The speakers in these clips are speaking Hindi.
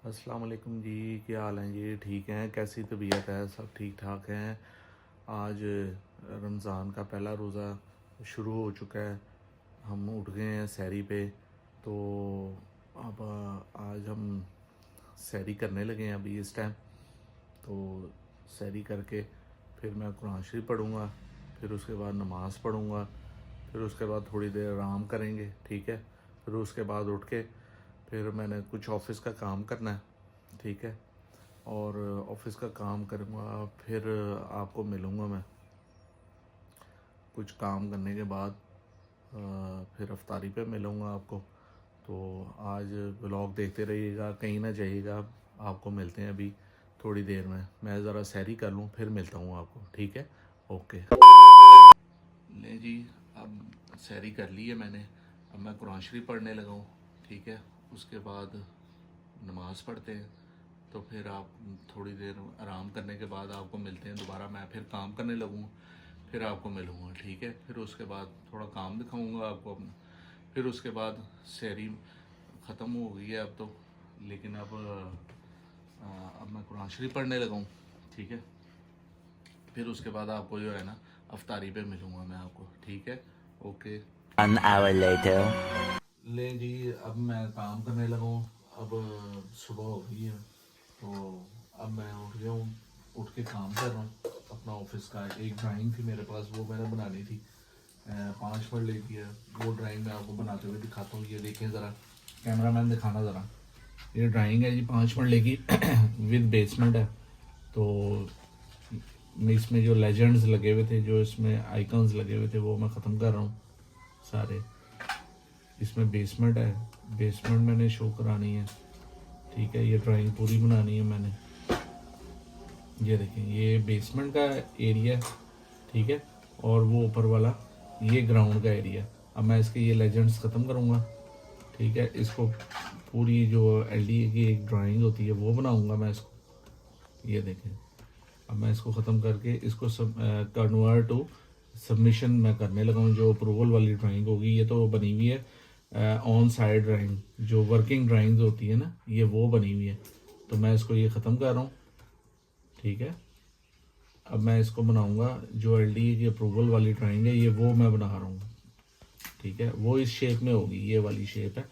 अस्सलाम वालेकुम जी, क्या हाल हैं जी? ठीक हैं? कैसी तबीयत है? सब ठीक ठाक हैं? आज रमज़ान का पहला रोज़ा शुरू हो चुका है। हम उठ गए हैं सहरी पे। तो अब आज हम सहरी करने लगे हैं अभी इस टाइम। तो सहरी करके फिर मैं कुरान शरीफ पढ़ूँगा, फिर उसके बाद नमाज़ पढ़ूँगा, फिर उसके बाद थोड़ी देर आराम करेंगे, ठीक है। फिर उसके बाद उठ के फिर मैंने कुछ ऑफ़िस का काम करना है, ठीक है। और ऑफ़िस का काम करूँगा, फिर आपको मिलूँगा मैं कुछ काम करने के बाद। फिर अफ्तारी पे मिलूँगा आपको। तो आज व्लॉग देखते रहिएगा, कहीं ना जाइएगा। आपको मिलते हैं अभी थोड़ी देर में। मैं ज़रा सहरी कर लूँ, फिर मिलता हूँ आपको, ठीक है। ओके। ले जी, अब सहरी कर ली है मैंने। अब मैं कुरान शरीफ पढ़ने लगा हूँ, ठीक है। उसके बाद नमाज़ पढ़ते हैं। तो फिर आप थोड़ी देर आराम करने के बाद आपको मिलते हैं दोबारा। मैं फिर काम करने लगूँगा, फिर आपको मिलूँगा, ठीक है। फिर उसके बाद थोड़ा काम दिखाऊँगा आपको अपना। फिर उसके बाद सहरी ख़त्म हो गई है अब तो, लेकिन अब मैं कुरान शरीफ पढ़ने लगा हूँ, ठीक है। फिर उसके बाद आपको जो है ना अफ्तारी पे मिलूँगा मैं आपको, ठीक है। ओके। 1 hour later. ले जी, अब मैं काम करने लगा हूँ। अब सुबह हो गई है, तो अब मैं उठ गया हूँ। उठ के काम कर रहा हूँ अपना ऑफिस का। एक ड्राइंग थी मेरे पास, वो मैंने बनानी थी। 5 मिनट लेती है वो ड्राइंग। मैं आपको बनाते हुए दिखाता हूँ, ये देखें ज़रा। कैमरा मैन दिखाना ज़रा। ये ड्राइंग है जी, 5 मिनट लेगी विद बेसमेंट है। तो इसमें जो लेजेंड्स लगे हुए थे, जो इसमें आइकन्स लगे हुए थे, वो मैं ख़त्म कर रहा हूँ सारे। इसमें बेसमेंट है, बेसमेंट मैंने शो करानी है, ठीक है। ये ड्राइंग पूरी बनानी है मैंने। ये देखें, ये बेसमेंट का एरिया है, ठीक है। और वो ऊपर वाला ये ग्राउंड का एरिया। अब मैं इसके ये लेजेंड्स ख़त्म करूँगा, ठीक है। इसको पूरी जो एलडीए की एक ड्राइंग होती है वो बनाऊँगा मैं इसको। ये देखें, अब मैं इसको ख़त्म करके इसको सब कन्वर्ट टू सबमिशन मैं करने लगा हूँ। जो अप्रूवल वाली ड्राइंग होगी, ये तो बनी हुई है ऑन साइड ड्राइंग, जो वर्किंग ड्राइंग होती है ना, ये वो बनी हुई है। तो मैं इसको ये ख़त्म कर रहा हूँ, ठीक है। अब मैं इसको बनाऊंगा, जो एलडीए की अप्रूवल वाली ड्राइंग है, ये वो मैं बना रहा हूँ, ठीक है। वो इस शेप में होगी, ये वाली शेप है।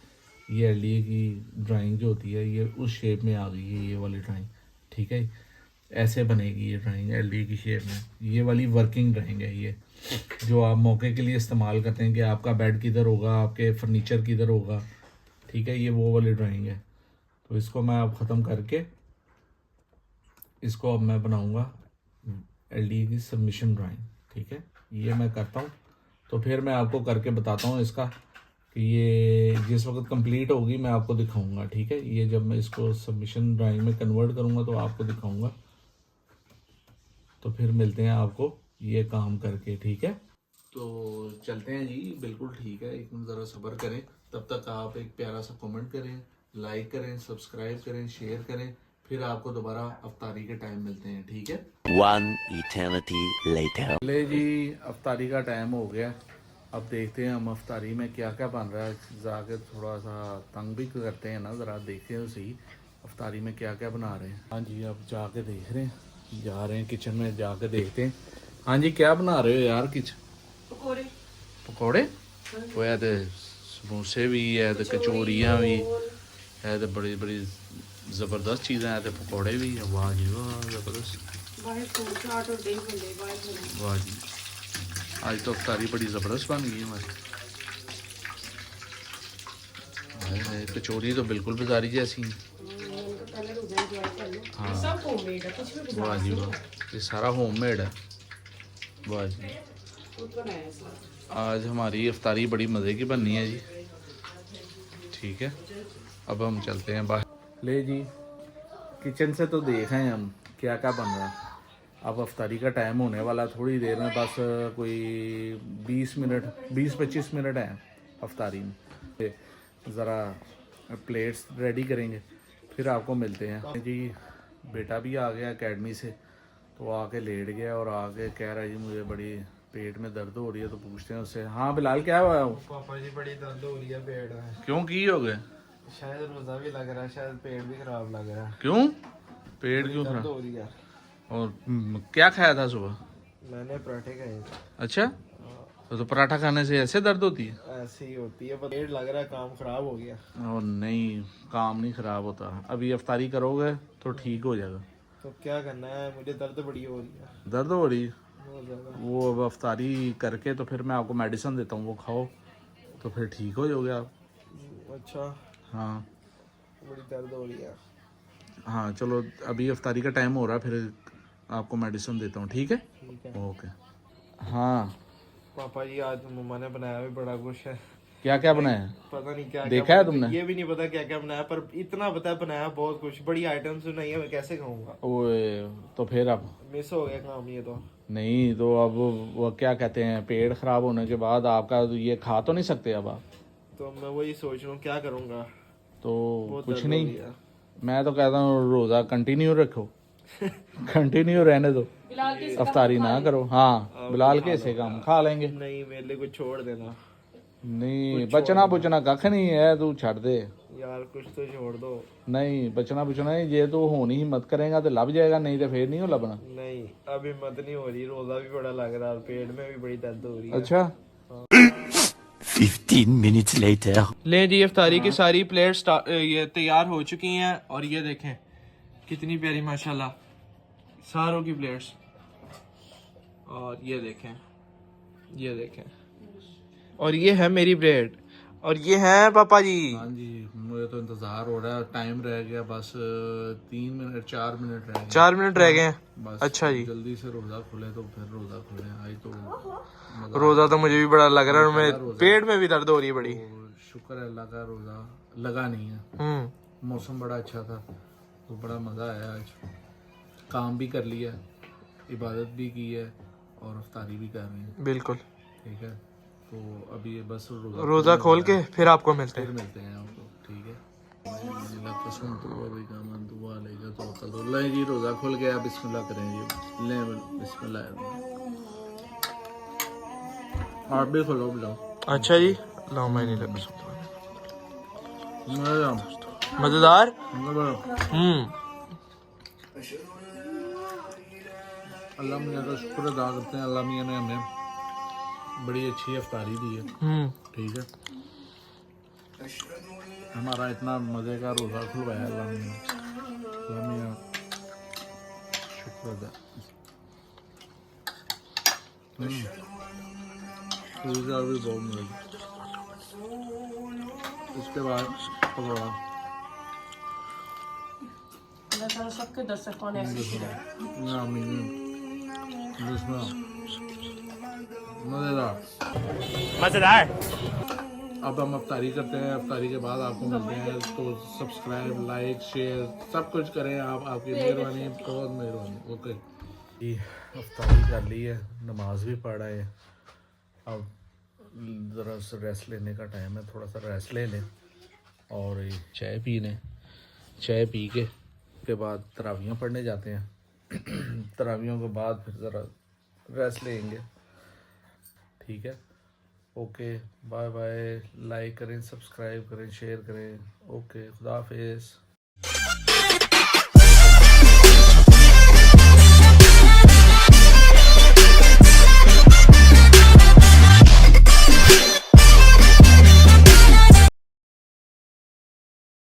ये एलडीए की ड्राइंग जो होती है, ये उस शेप में आ गई है, ये वाली ड्राइंग, ठीक है। ऐसे बनेगी ये ड्राइंग एलडीए की शेप में। ये वाली वर्किंग ड्राइंग है, ये जो आप मौके के लिए इस्तेमाल करते हैं कि आपका बेड किधर होगा, आपके फर्नीचर किधर होगा, ठीक है। ये वो वाली ड्राइंग है। तो इसको मैं अब ख़त्म करके इसको अब मैं बनाऊंगा एलडीए की सबमिशन ड्राइंग, ठीक है। ये मैं करता हूँ, तो फिर मैं आपको करके बताता हूँ इसका कि ये जिस वक्त कंप्लीट होगी मैं आपको दिखाऊंगा, ठीक है। ये जब मैं इसको सबमिशन ड्राइंग में कन्वर्ट करूँगा तो आपको दिखाऊंगा। तो फिर मिलते हैं आपको ये काम करके, ठीक है। तो चलते हैं जी, बिल्कुल ठीक है। एक मिनट ज़रा सब्र करें। तब तक आप एक प्यारा सा कमेंट करें, लाइक करें, सब्सक्राइब करें, शेयर करें। फिर आपको दोबारा अफ्तारी के टाइम मिलते हैं, ठीक है। 1 eternity later. ले जी, अफ्तारी का टाइम हो गया। अब देखते हैं हम अफ्तारी में क्या क्या बन रहा है। जाके थोड़ा सा तंग भी करते हैं ना, ज़रा देखते हैं तो सही अफ्तारी में क्या क्या बना रहे हैं। हाँ जी, अब जाके देख रहे हैं, जा रहे हैं किचन में, जाके देखते हैं। हाँ जी, क्या बना रहे हो यार किचन? पकोड़े। पकौड़े? वो है तो समोसे भी है, तो कचौरियाँ भी है, तो बड़ी बड़ी ज़बरदस्त चीज़ें हैं। तो पकौड़े भी हैं, वाह जी वाह, ज़बरदस्त। वाह जी, आज तो अफ्तारी बड़ी ज़बरदस्त बन गई है हमारी। कचौरी तो बिल्कुल बाजारी जैसी है। हाँ, वाह जी वाह, ये सारा होममेड है। वाह जी, आज हमारी अफ्तारी बड़ी मज़े की बननी है जी, ठीक है। अब हम चलते हैं बाहर। ले जी, किचन से तो देख हैं हम क्या क्या बन रहा है। अब अफ्तारी का टाइम होने वाला, थोड़ी देर में, बस कोई 20 मिनट, 20-25 मिनट हैं अफ्तारी में। ज़रा प्लेट्स रेडी करेंगे, फिर आपको मिलते हैं जी। बेटा भी आ गया एकेडमी से, तो आके लेट गया और आके कह रहा है जी मुझे बड़ी पेट में दर्द हो रही है। तो पूछते हैं उससे। हाँ बिलाल, क्या हुआ? पापा जी बड़ी दर्द हो रही है पेट में। क्यों, की हो गए? शायद रोजा भी लग रहा है, शायद पेट भी खराब लग रहा है। क्यों? पेट क्यों दर्द खराब? हो रही है। और क्या खाया था सुबह? मैंने पराठे खाए थे। अच्छा, तो पराठा खाने से ऐसे दर्द होती है? ऐसी ही होती है, पर पेट लग रहा है काम खराब हो गया। और नहीं, काम नहीं खराब होता। अभी अफ्तारी करोगे तो ठीक हो जाएगा। तो क्या करना है, मुझे दर्द बड़ी हो रही है दर्द हो रही है? बहुत ज्यादा। वो अब अफ्तारी करके तो फिर मैं आपको मेडिसिन देता हूँ, वो खाओ तो फिर ठीक हो जाओगे आप। अच्छा, हाँ बड़ी दर्द हो रही है। हाँ, चलो अभी अफ्तारी का टाइम हो रहा है, फिर आपको मेडिसिन देता हूँ, ठीक है? ठीक है ओके। हाँ, पापा जी, आज मम्मा ने बनाया भी बड़ा कुछ है। क्या क्या बनाया? पता नहीं क्या देखा क्या है तुमने? ये भी नहीं पता क्या क्या बनाया, पर इतना पता है बनाया बहुत कुछ। बड़ी आइटम्स नहीं है, मैं कैसे खाऊंगा। ओए, तो फिर अब मिस हो गया काम ये तो। नहीं, तो अब वो क्या कहते हैं, पेट खराब होने के बाद आपका तो ये खा तो नहीं सकते अब आप। तो मैं वही सोच रहा हूँ क्या करूँगा। तो बहुत कुछ दर्द हो नहीं, रही है। मैं तो कहता हूँ रोज़ा कंटिन्यू रखो। कंटिन्यू रहने दो, अफ्तारी ना करो। हाँ, बिलाल के हिस्से का हम खा लेंगे। नहीं, मेरे लिए कुछ छोड़ देना नहीं, बचना बुचना कख नहीं है, तू छड़ दे। यार, कुछ तो छोड़ दो। नहीं, बचना बुचना नहीं, ये तो होनी ही मत करेगा तो लभ जाएगा, नहीं तो फिर नहीं हो लभना। नहीं, अब हिम्मत नहीं हो रही, रोजा भी बड़ा लग रहा है और पेट में भी बड़ी दर्द हो रही है। अच्छा, 15 minutes later. ले जी, इफ्तारी की सारी प्लेट्स ये तैयार हो चुकी हैं और ये देखें कितनी प्यारी माशाल्लाह सारों की प्लेट्स। और ये देखें, ये देखें, और ये है मेरी ब्रेड, और ये है पापा जी। हाँ जी, मुझे तो इंतजार हो रहा है, टाइम रह गया बस 3 मिनट 4 मिनट रह गए। 4 मिनट रह गए हैं। बस अच्छा जी, जल्दी से रोजा खुले तो फिर रोजा खुले। आज तो मजा रोजा तो मुझे भी बड़ा लग रहा है और पहला मेरे रोजा। पेट में भी दर्द हो रही है बड़ी। तो शुक्र है अल्लाह का, रोजा लगा नहीं है। मौसम बड़ा अच्छा था तो बड़ा मज़ा आया। आज काम भी कर लिया, इबादत भी की है और अफ्तारी भी कर रहे हैं। बिल्कुल। ठीक है, तो अभी ये बस रोजा खोल के फिर आपको मिलते फिर हैं। मिलते हैं आपको, ठीक है? तो ले जी, रोज़ा खुल गया, बिस्मिल्लाह करें जी। ले बिस्मिल्लाह, आप भी खोलो बुलाओ। अच्छा जी, लो मैं नहीं लगा सकता। मज़ेदार। मजेदार। अल्लाह मियाँ का शुक्र अदा करते हैं, अल्लाह मियाँ ने हमें बड़ी अच्छी अफ्तारी दी है। ठीक है, हमारा इतना मज़े का रोज़ा खुलवाया अल्लाह मियाँ, शुक्र अदा। रोज़ा भी बहुत मज़े। उसके बाद पकौड़ा। सबके दस्तरखान ऐसे ही रहे। मजेदार। अब हम अफ्तारी करते हैं, अफ्तारी के बाद आपको मिलते हैं। तो सब्सक्राइब, लाइक, शेयर सब कुछ करें आप, आपकी मेहरबानी, बहुत मेहरबानी। ओके जी, अफ्तारी कर ली है, नमाज भी पढ़ रहे हैं। अब ज़रा सा रेस्ट लेने का टाइम है, थोड़ा सा रेस्ट ले लें और चाय पी लें। चाय पी के बाद तरावियाँ पढ़ने जाते हैं। तरावियों के बाद फिर ज़रा रेस्ट लेंगे। ठीक है, ओके, बाय बाय। लाइक करें, सब्सक्राइब करें, शेयर करें। ओके, खुदा हाफिज़।